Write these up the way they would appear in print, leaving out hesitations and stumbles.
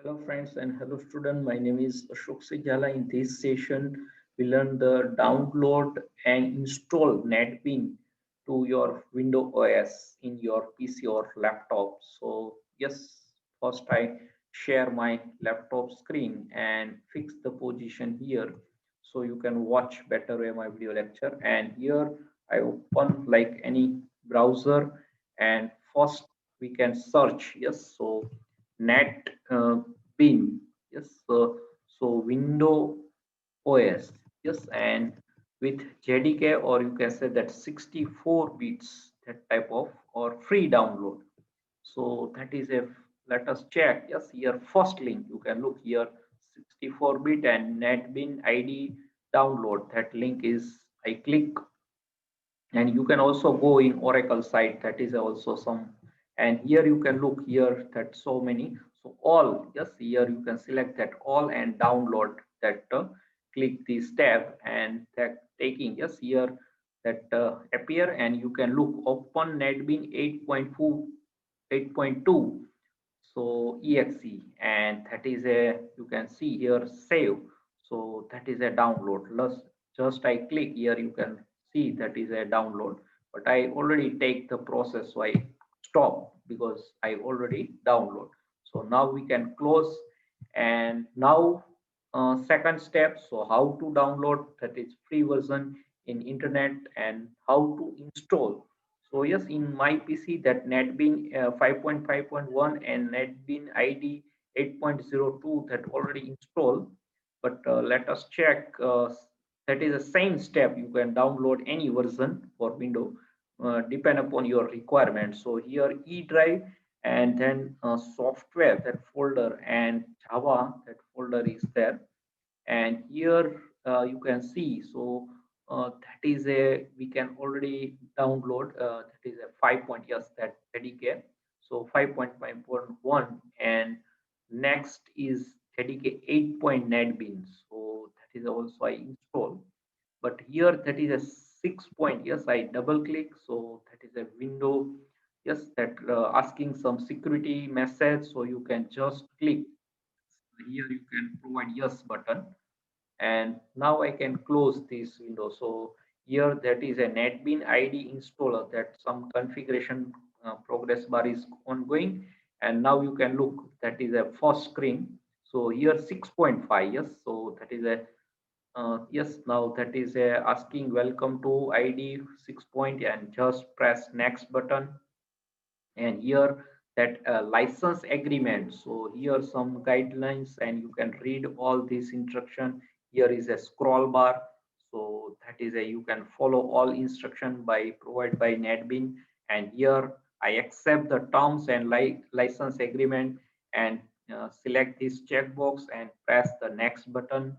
Hello friends and hello student. My name is Ashok Sejala. In this session, we learn the download and install NetBean to your Windows OS in your PC or laptop. So yes, first I share my laptop screen and fix the position here so you can watch better my video lecture. And here I open like any browser and first we can search. Yes, so net bin. Yes, so window OS. Yes, and with JDK, or you can say that 64 bits, that type of or free download. So that is a, let us check. Yes, here first link you can look here, 64 bit and netbin ID download. That link is, I click, and you can also go in Oracle site, that is also some, and here you can look here that so many, so all. Yes, here you can select that all and download that, click this tab and that taking, yes, here that appear, and you can look open netbean 8.4 8.2, so exe, and that is a, you can see here save, so that is a download. Just I click here, you can see that is a download, but I already take the process, so I stop because I already download. So now we can close, and now second step, so how to download, that is free version in internet, and how to install. So yes, in my PC that NetBean 5.5.1 and NetBean ID 8.02 that already installed. But let us check. That is the same step. You can download any version for Windows, depend upon your requirement. So here E drive, and then software, that folder, and Java, that folder is there. And here you can see, so that is a, we can already download, that is a 5 point, yes, that JDK. So 5.5.1, and next is JDK 8 point NetBeans, so that is also I install. But here that is a 6 point, yes, I double click, so that is a window. Yes, that asking some security message, so you can just click here, you can provide yes button, and now I can close this window. So here that is a NetBean ID installer, that some configuration progress bar is ongoing, and now you can look, that is a first screen. So here 6.5, yes, so that is a yes, now that is a asking welcome to ID 6 point, and just press next button. And here that license agreement, so here some guidelines, and you can read all this instruction. Here is a scroll bar, so that is a, you can follow all instruction by provided by NetBean. And here I accept the terms and license agreement, and select this checkbox and press the next button.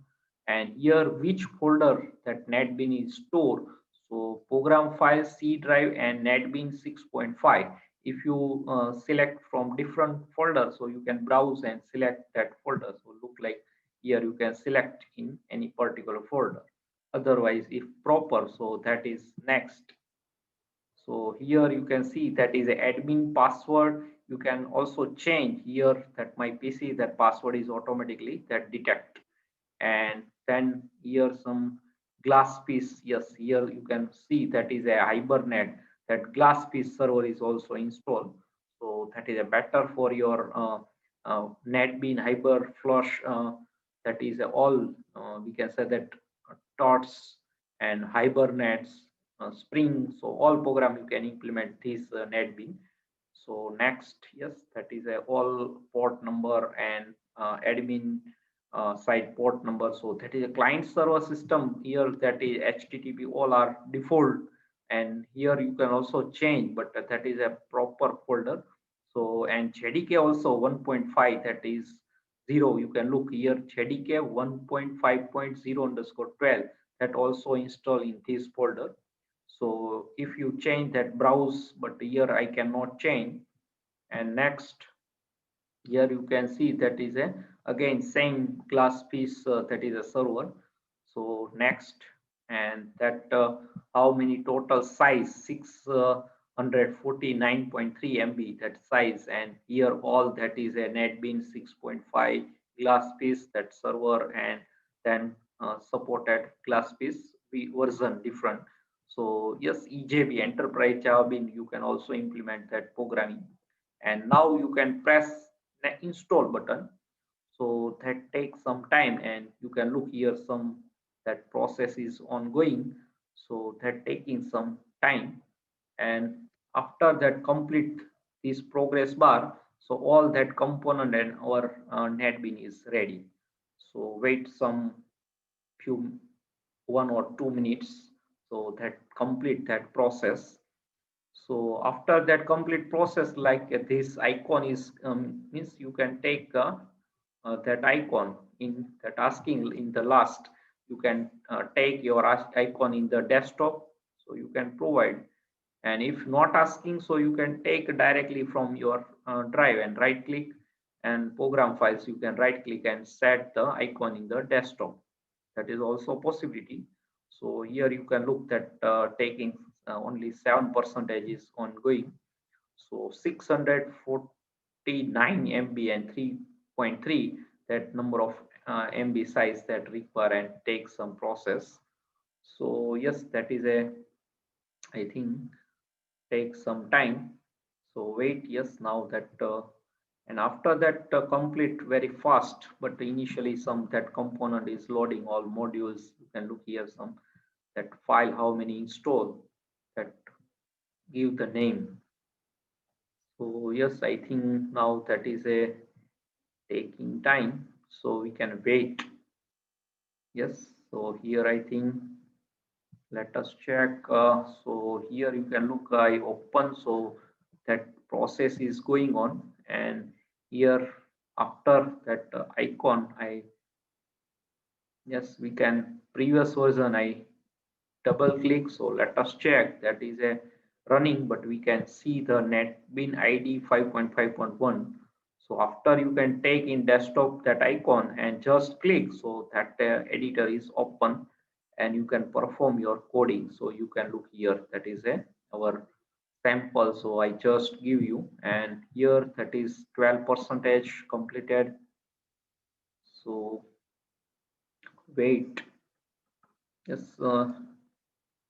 And here which folder that NetBean is stored, so program file C drive and NetBean 6.5. If you select from different folders, so you can browse and select that folder. So look like here you can select in any particular folder. Otherwise, if proper, so that is next. So here you can see that is a admin password. You can also change here that my PC, that password is automatically that detect. And then here some glass piece. Yes, here you can see that is a Hibernate, that glass piece server is also installed. So that is a better for your NetBean Hyper Flush. That is a all, we can say that TOTS and Hibernates, Spring. So all program you can implement this NetBean. So next, yes, that is a all port number and admin side port number. So that is a client server system. Here that is HTTP, all are default, and here you can also change, but that is a proper folder. So and JDK also 1.5, that is 0. You can look here JDK 1.5.0 underscore 12, that also install in this folder. So if you change that, browse, but here I cannot change. And next, here you can see that is a, again same glass piece, that is a server. So next, and that how many total size, 6 149.3 MB that size, and here all that is a NetBeans 6.5 glass piece that server, and then supported glass piece version different. So yes, EJB Enterprise Java Bean, you can also implement that programming, and now you can press the install button. So that takes some time, and you can look here some that process is ongoing, so that taking some time. And after that complete this progress bar, so all that component and our NetBean is ready. So wait some few 1 or 2 minutes, so that complete that process. So after that complete process, like this icon is means you can take that icon in that asking in the last, you can take your icon in the desktop, so you can provide. And if not asking, so you can take directly from your drive and right click, and program files you can right click and set the icon in the desktop. That is also a possibility. So here you can look that taking only 7% is ongoing. So 649 MB and 3.3, that number of MB size that require and take some process. So yes, that is a, I think, take some time. So wait, yes, now that and after that complete very fast, but initially some that component is loading all modules. You can look here some that file how many install, that give the name. So yes, I think now that is a taking time, so we can wait. Yes, so here I think, let us check. So here you can look, I open, so that process is going on, and here after that icon, I, yes, we can previous version, I double click. So let us check that is a running, but we can see the NetBean ID 5.5.1. So after you can take in desktop that icon and just click, so that editor is open, and you can perform your coding. So you can look here, that is a our sample. So I just give you, and here that is 12 percentage completed. So wait, yes,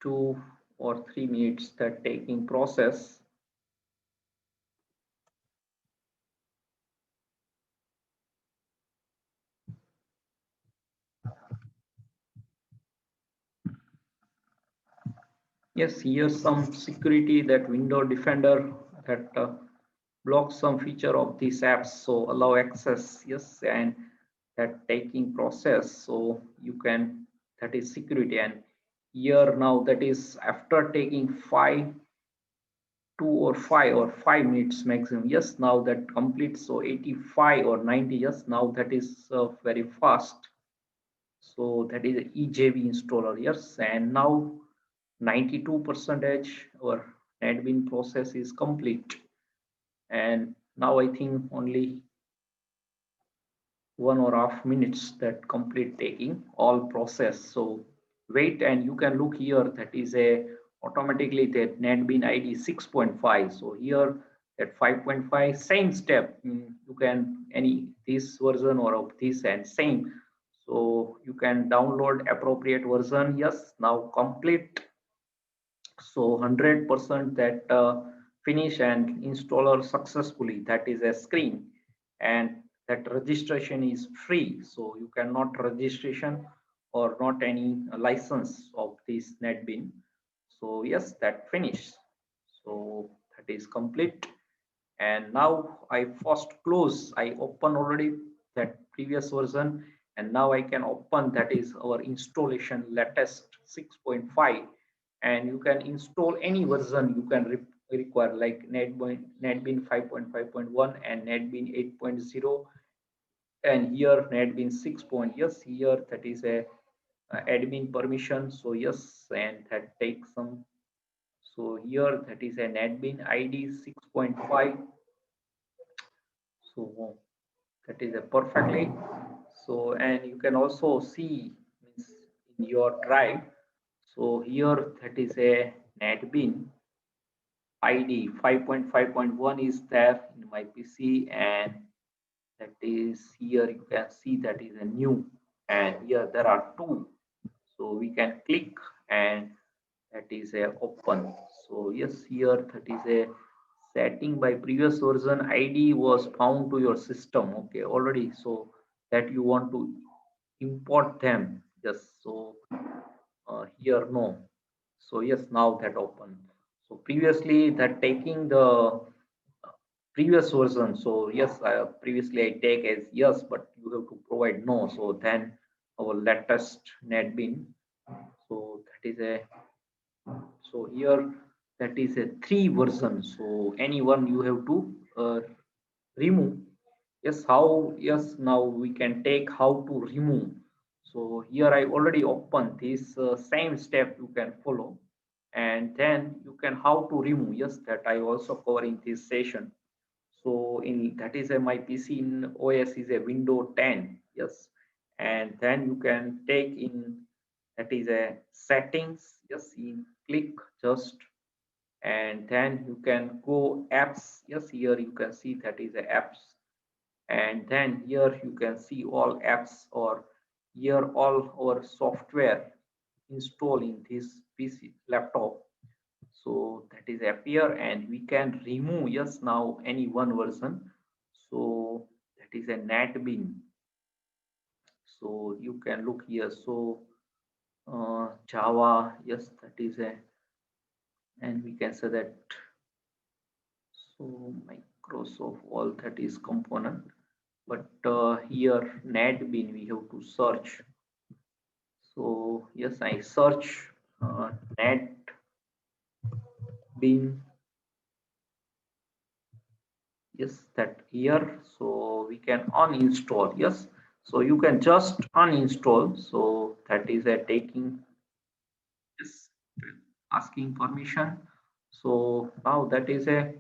2 or 3 minutes that taking process. Yes, here's some security that window defender that blocks some feature of these apps, so allow access. Yes, and that taking process, so you can, that is security. And here now that is after taking 2 or 5 minutes maximum. Yes, now that completes, so 85 or 90. Yes, now that is very fast. So that is EJB installer. Yes, and now 92 percentage our admin process is complete, and now I think only 1.5 minutes that complete taking all process. So wait, and you can look here, that is a automatically that NetBean ID 6.5. So here at 5.5 same step, you can any this version or of this and same. So you can download appropriate version. Yes, now complete. So 100% that finish and installer successfully, that is a screen. And that registration is free, so you cannot registration or not any license of this NetBean. So yes, that finished. So that is complete. And now I first close, I open already that previous version, and now I can open that is our installation latest 6.5. And you can install any version you can require, like NetBean 5.5.1 and NetBean 8.0, and here NetBean 6. Yes, here that is a admin permission. So yes, and that takes some. So here that is a NetBean ID 6.5. So that is a perfectly. So and you can also see means in your drive. So here that is a NetBean ID 5.5.1 is there in my PC, and that is here you can see that is a new, and here there are two, so we can click and that is a open. So yes, here that is a setting by previous version ID was found to your system, okay, already, so that you want to import them. Yes, so here no. So yes, now that open. So previously that taking the previous version, so yes, previously I take as yes, but you have to provide no, so then our latest netbean, so that is a, so here that is a 3 version, so anyone you have to remove. Yes, how, yes, now we can take how to remove. So here I already opened this same step you can follow, and then you can how to remove. Yes, that I also cover in this session. So in that is a my PC in OS is a window 10. Yes, and then you can take in that is a settings. Yes, in click just, and then you can go apps. Yes, here you can see that is a apps, and then here you can see all apps, or here all our software installed in this PC laptop, so that is appear, and we can remove, yes, now any one version, so that is a netbean, so you can look here, so java, yes, that is a, and we can say that, so microsoft all that is component, but here netbean we have to search. So yes, I search netbean, yes, that here, so we can uninstall. Yes, so you can just uninstall, so that is a taking, yes, asking permission. So now that is a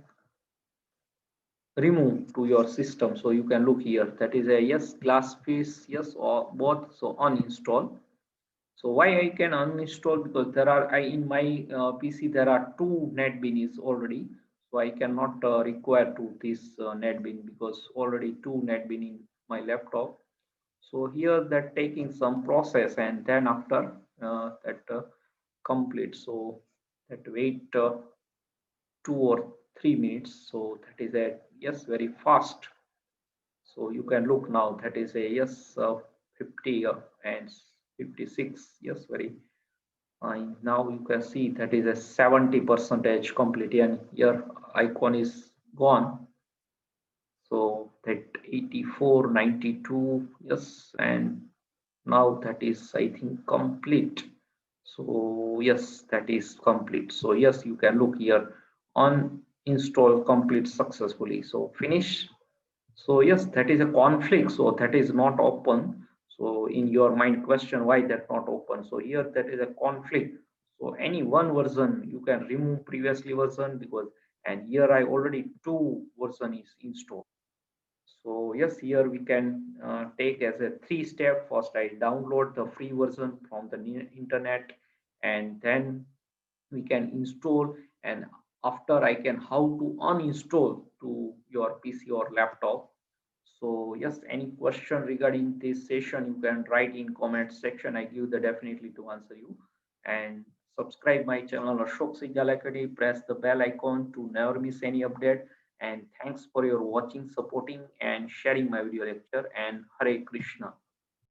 remove to your system, so you can look here that is a yes, glass piece, yes, or both, so uninstall. So why I can uninstall, because there are I in my PC there are two netbeans already, so I cannot require to this netbean, because already two netbean in my laptop. So here that taking some process, and then after that complete, so that wait 2 or 3 minutes, so that is a yes, very fast. So you can look now that is a yes, 50 and 56, yes, very. And now you can see that is a 70 percentage complete, and your icon is gone. So that 84, 92, yes, and now that is I think complete. So yes, that is complete. So yes, you can look here on install complete successfully. So finish. So yes, that is a conflict. So that is not open. So in your mind question, why that not open? So here that is a conflict. So any one version you can remove previously version, because, and here I already two version is installed. So yes, here we can take as a 3 step. First, I download the free version from the internet, and then we can install, and after I can how to uninstall to your PC or laptop. So yes, any question regarding this session you can write in comment section. I give the definitely to answer you. And subscribe my channel Ashok Singhal Academy. Press the bell icon to never miss any update. And thanks for your watching, supporting, and sharing my video lecture. And Hare Krishna.